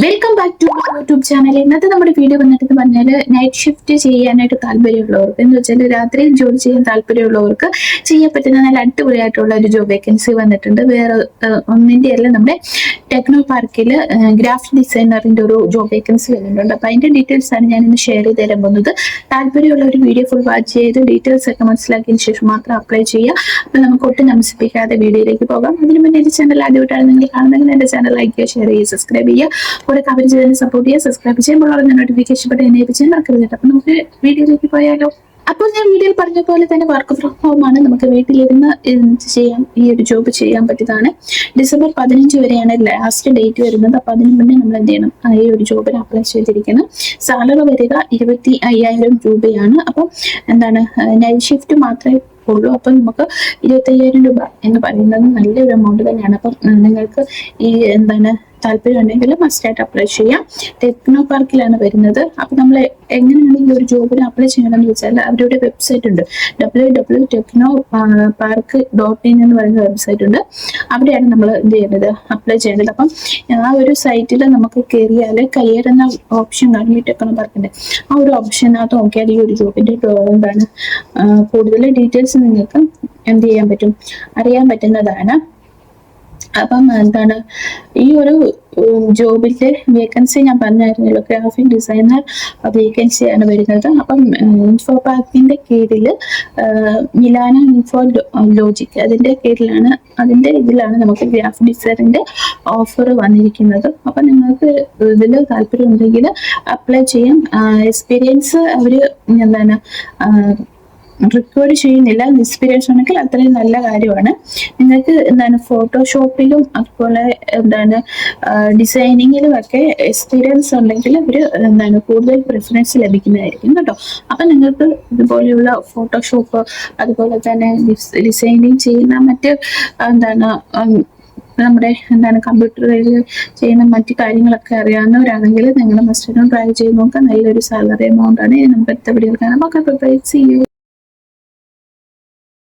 Welcome back to YouTube channel. ഇന്നത്തെ നമ്മുടെ video വന്നിട്ട് പറഞ്ഞാൽ നൈറ്റ് ഷിഫ്റ്റ് ചെയ്യാനായിട്ട് താല്പര്യമുള്ളവർക്ക് എന്ന് വെച്ചാൽ രാത്രി ജോലി ചെയ്യാൻ താല്പര്യമുള്ളവർക്ക് ചെയ്യാൻ പറ്റുന്ന നല്ല അടിപൊളിയായിട്ടുള്ള ഒരു ജോബ് വേക്കൻസി വന്നിട്ടുണ്ട്. വേറെ ഒന്നിന്റെ അല്ല, നമ്മുടെ ടെക്നോ പാർക്കിൽ ഗ്രാഫിക് ഡിസൈനറിന്റെ ഒരു ജോബ് വേക്കൻസി വരുന്നുണ്ട്. അപ്പൊ അതിന്റെ ഡീറ്റെയിൽസ് ആണ് ഞാൻ ഇന്ന് ഷെയർ ചെയ്ത് തരാൻ പോകുന്നത്. താല്പര്യമുള്ള ഒരു വീഡിയോ ഫുൾ വാച്ച് ചെയ്ത് ഡീറ്റെയിൽസ് ഒക്കെ മനസ്സിലാക്കിയതിന് ശേഷം മാത്രം അപ്ലൈ ചെയ്യുക. അപ്പൊ നമുക്ക് ഒട്ടും താമസിപ്പിക്കാതെ വീഡിയോയിലേക്ക് പോകാം. അതിന് മുന്നേ എന്റെ ചാനൽ ആദ്യമായിട്ടാണ് നിങ്ങൾ കാണുന്നതെങ്കിൽ എന്റെ ചാനൽ ലൈക്ക് ചെയ്യുക, ഷെയർ ചെയ്യുക, സബ്സ്ക്രൈബ് ചെയ്യുക. കൂടെ കമന്റ് ചെയ്തതിന് സപ്പോർട്ട് ചെയ്യുക. സബ്സ്ക്രൈബ് ചെയ്യുമ്പോൾ നോട്ടിഫിക്കേഷൻ ബട്ടൺ എനേബിൾ ചെയ്യാൻ മറക്കരുത്. അപ്പൊ നമുക്ക് വീഡിയോയിലേക്ക് പോയാലോ. അപ്പോൾ ഞാൻ വീഡിയോയിൽ പറഞ്ഞ പോലെ തന്നെ വർക്ക് ഫ്രം ഹോം ആണ്. നമുക്ക് വീട്ടിലിരുന്ന് ചെയ്യാൻ ഈ ഒരു ജോബ് ചെയ്യാൻ പറ്റിയതാണ്. ഡിസംബർ 15 വരെയാണ് ലാസ്റ്റ് ഡേറ്റ് വരുന്നത്. അപ്പൊ അതിന് മുന്നേ നമ്മൾ എന്ത് ചെയ്യണം, ഈ ഒരു ജോബിന് അപ്ലൈ ചെയ്തിരിക്കണം. സാലറി വരിക 25,000 രൂപയാണ്. അപ്പം എന്താണ്, നൈറ്റ് ഷിഫ്റ്റ് മാത്രമേ ഉള്ളൂ. അപ്പൊ നമുക്ക് 25,000 രൂപ എന്ന് പറയുന്നത് നല്ലൊരു എമൗണ്ട് തന്നെയാണ്. അപ്പം നിങ്ങൾക്ക് ഈ എന്താണ് താല്പര്യം ഉണ്ടെങ്കിൽ മസ്റ്റായിട്ട് അപ്ലൈ ചെയ്യാം. ടെക്നോ പാർക്കിലാണ് വരുന്നത്. അപ്പൊ നമ്മൾ എങ്ങനെയാണ് ഈ ഒരു ജോബിന് അപ്ലൈ ചെയ്യണമെന്ന് വെച്ചാൽ അവരുടെ വെബ്സൈറ്റ് ഉണ്ട്, www.technopark.in എന്ന് പറയുന്ന വെബ്സൈറ്റ് ഉണ്ട്. അവിടെയാണ് നമ്മൾ എന്ത് ചെയ്യേണ്ടത്, അപ്ലൈ ചെയ്യേണ്ടത്. അപ്പം ആ ഒരു സൈറ്റിൽ നമുക്ക് കയറിയാൽ കരിയർ എന്ന ഓപ്ഷൻ കാണും, ഈ ടെക്നോ പാർക്കിന്റെ ആ ഒരു ഓപ്ഷനകത്ത് നോക്കിയാൽ ഈ ഒരു ജോബിന്റെ എന്താണ് കൂടുതൽ ഡീറ്റെയിൽസ് നിങ്ങൾക്ക് എന്ത് ചെയ്യാൻ പറ്റും, അറിയാൻ പറ്റുന്നതാണ്. അപ്പം എന്താണ് ഈ ഒരു ജോബിന്റെ വേക്കൻസി ഞാൻ പറഞ്ഞായിരുന്നല്ലോ, ഗ്രാഫിക് ഡിസൈനർ വേക്കൻസിയാണ് വരുന്നത്. അപ്പം ഇൻഫോ പാർക്കിന്റെ കീഴിൽ മിലാന ഇൻഫോ ലോജിക് അതിന്റെ കീഴിലാണ്, അതിന്റെ ഇതിലാണ് നമുക്ക് ഗ്രാഫിക് ഡിസൈനിന്റെ ഓഫർ വന്നിരിക്കുന്നത്. അപ്പൊ നിങ്ങൾക്ക് ഇതിൽ താല്പര്യം ഉണ്ടെങ്കിൽ അപ്ലൈ ചെയ്യാം. എക്സ്പീരിയൻസ് അവര് എന്താണ് റിക്വയർ ചെയ്യുന്നില്ല. എക്സ്പീരിയൻസ് ഉണ്ടെങ്കിൽ അത്രയും നല്ല കാര്യമാണ്. നിങ്ങൾക്ക് എന്താണ് ഫോട്ടോഷോപ്പിലും അതുപോലെ എന്താണ് ഡിസൈനിങ്ങിലും ഒക്കെ എക്സ്പീരിയൻസ് ഉണ്ടെങ്കിൽ അവർ എന്താണ് കൂടുതൽ പ്രിഫറൻസ് ലഭിക്കുന്നതായിരിക്കും കേട്ടോ. അപ്പൊ നിങ്ങൾക്ക് ഇതുപോലെയുള്ള ഫോട്ടോഷോപ്പ് അതുപോലെ തന്നെ ഡിസൈനിങ് ചെയ്യുന്ന മറ്റ് എന്താണ് നമ്മുടെ എന്താണ് കമ്പ്യൂട്ടറിൽ ചെയ്യുന്ന മറ്റു കാര്യങ്ങളൊക്കെ അറിയാവുന്നവരാണെങ്കിൽ നിങ്ങൾ മസ്റ്റ് ട്രൈ ചെയ്ത് നോക്കാം. നല്ലൊരു സാലറി എമൗണ്ട് ആണ്. നമുക്ക് അടുത്ത വീഡിയോയിൽ കാണാം. Okay, bye, see U.